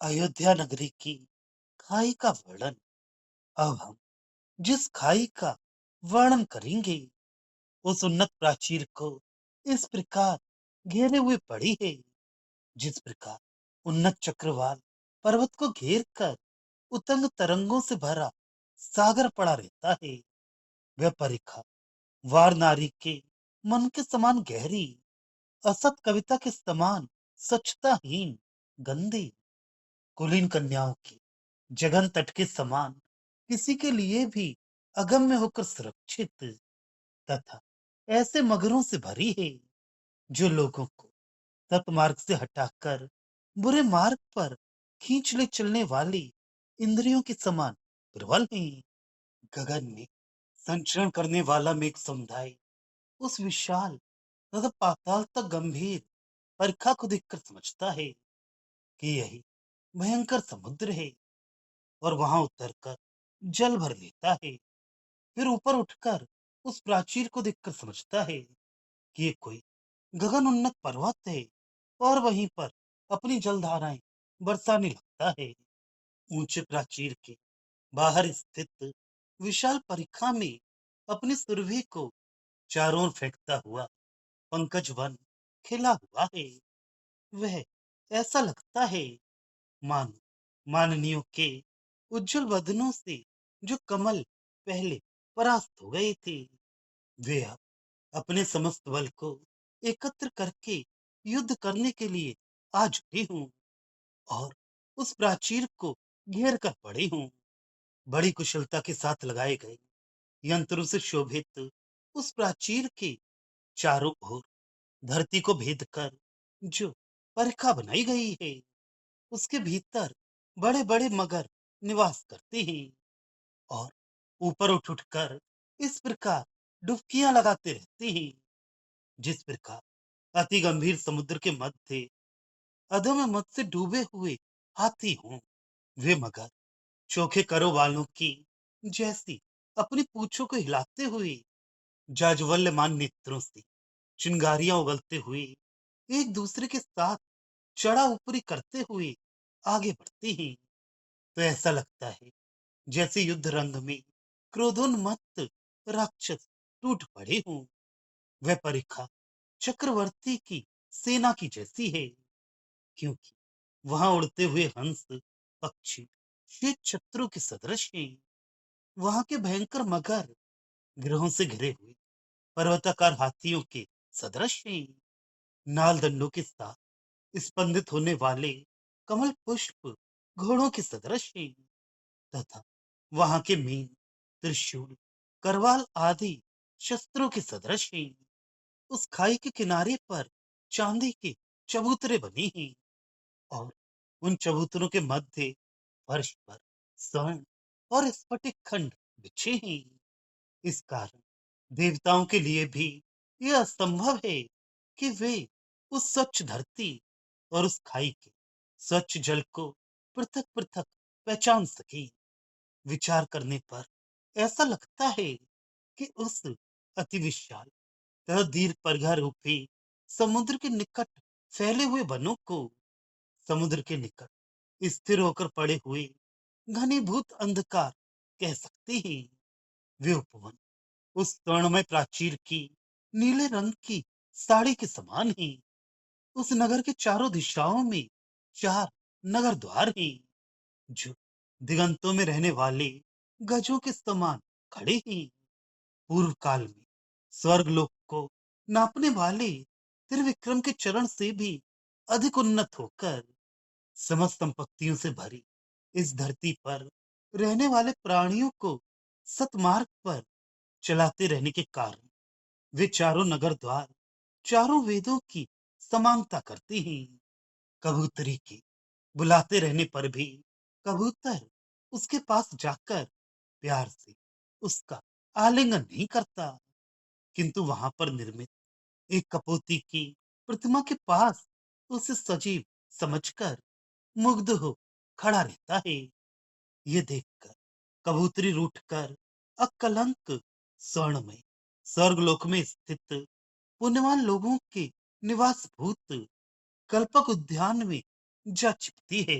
अयोध्या नगरी की खाई का वर्णन। अब हम जिस खाई का वर्णन करेंगे उस उन्नत प्राचीर को इस प्रकार घेरे हुए पड़ी है, जिस प्रकार उन्नत चक्रवाल पर्वत को घेर कर उतंग तरंगों से भरा सागर पड़ा रहता है। वह परिखा वार नारी के मन के समान गहरी, असत कविता के समान स्वच्छताहीन, गंदी, कुलीन कन्याओं की जगन तट के समान किसी के लिए भी अगम्य होकर सुरक्षित, तथा ऐसे मगरों से भरी है जो लोगों को सतमार्ग से हटाकर बुरे मार्ग पर खींच ले चलने वाली इंद्रियों के समान प्रबल है। गगन में संचरण करने वाला मेघ समुदाय उस विशाल तथा पाताल तक गंभीर परीक्षा को देखकर समझता है कि यही भयंकर समुद्र है, और वहां उतरकर जल भर लेता है। फिर ऊपर उठकर उस प्राचीर को देखकर समझता है कि ये कोई गगन उन्नत पर्वत है, और वहीं पर अपनी जलधाराएं बरसाने लगता है। ऊंचे प्राचीर के बाहर स्थित विशाल परिखा में अपनी सुरभि को चारों ओर फेंकता हुआ पंकज वन खिला हुआ है। वह ऐसा लगता है मानो माननियों के उज्जवल बदनों से जो कमल पहले परास्त हो गए थे, वे अब अपने समस्त बल को एकत्र करके युद्ध करने के लिए आ जुटे हूँ, और उस प्राचीर को घेर कर पड़े हूँ। बड़ी कुशलता के साथ लगाए गए यंत्रों से शोभित उस प्राचीर के चारों ओर धरती को भेद कर जो परिखा बनाई गई है, उसके भीतर बड़े बड़े मगर निवास करते हैं, और ऊपर उठ उठकर इस प्रकार डुबकियां लगाते रहते हैं, जिस प्रकार अति गंभीर समुद्र के मध्य अधों में मत से डूबे हुए हाथी हों। वे मगर चोखे करो वालों की जैसी अपनी पूंछों को हिलाते हुए जाज्वल्यमान नेत्रों से चिंगारियां उगलते हुए एक दूसरे के साथ चढ़ा ऊपरी करते हुए आगे बढ़ते हैं। तो ऐसा लगता है जैसे युद्ध रंग में क्रोधोन्मत्त राक्षस टूट पड़े हों। वह परीक्षा चक्रवर्ती की सेना की जैसी है, क्योंकि वहां उड़ते हुए हंस, पक्षी श्वेत छत्रों के सदृश हैं। वहां के भयंकर मगर ग्रहों से घिरे हुए पर्वताकार हाथियों के सदृश हैं। नाल दंडों के साथ स्पंदित होने वाले कमल पुष्प घोड़ों के सदृश हैं, तथा वहां के मीन, त्रिशूल, करवाल आदि शस्त्रों के सदृश हैं। उस खाई के किनारे पर चांदी के चबूतरे बने हैं, और उन चबूतरों के मध्य फर्श पर स्वर्ण और स्फटिक खंड बिछे हैं। इस कारण देवताओं के लिए भी यह असंभव है कि वे उस स्वच्छ धरती और उस खाई के स्वच्छ जल को पृथक पृथक पहचान सके। विचार करने पर ऐसा लगता है कि उस अति विशाल तथा दीर्घ परघा रूपी समुद्र के निकट फैले हुए वनों को समुद्र के निकट स्थिर होकर पड़े हुए घनीभूत अंधकार कह सकते हैं। वे उपवन उस स्वर्णमय प्राचीर की नीले रंग की साड़ी के समान है। उस नगर के चारों दिशाओं में चार नगर द्वार हैं, जो दिगंतों में रहने वाले गजों के समान खड़े हैं। पूर्व काल में स्वर्ग लोक को नापने वाले त्रिविक्रम के चरण से भी अधिक उन्नत होकर समस्त संपत्तियों से भरी इस धरती पर रहने वाले प्राणियों को सतमार्ग पर चलाते रहने के कारण वे चारों नगर द्वार चारों वेदों की समानता करते हैं। कबूतरी के बुलाते रहने पर भी कबूतर उसके पास जाकर प्यार से उसका आलिंगन नहीं करता, किंतु वहां पर निर्मित एक कपोती की प्रतिमा के पास उसे सजीव समझकर मुग्ध हो खड़ा रहता है। ये देखकर कबूतरी रूठकर अकलंक स्वर्णमय स्वर्गलोक में स्थित पुण्यवान लोगों के निवास भूत कल्पक उद्यान में जा छिपती है।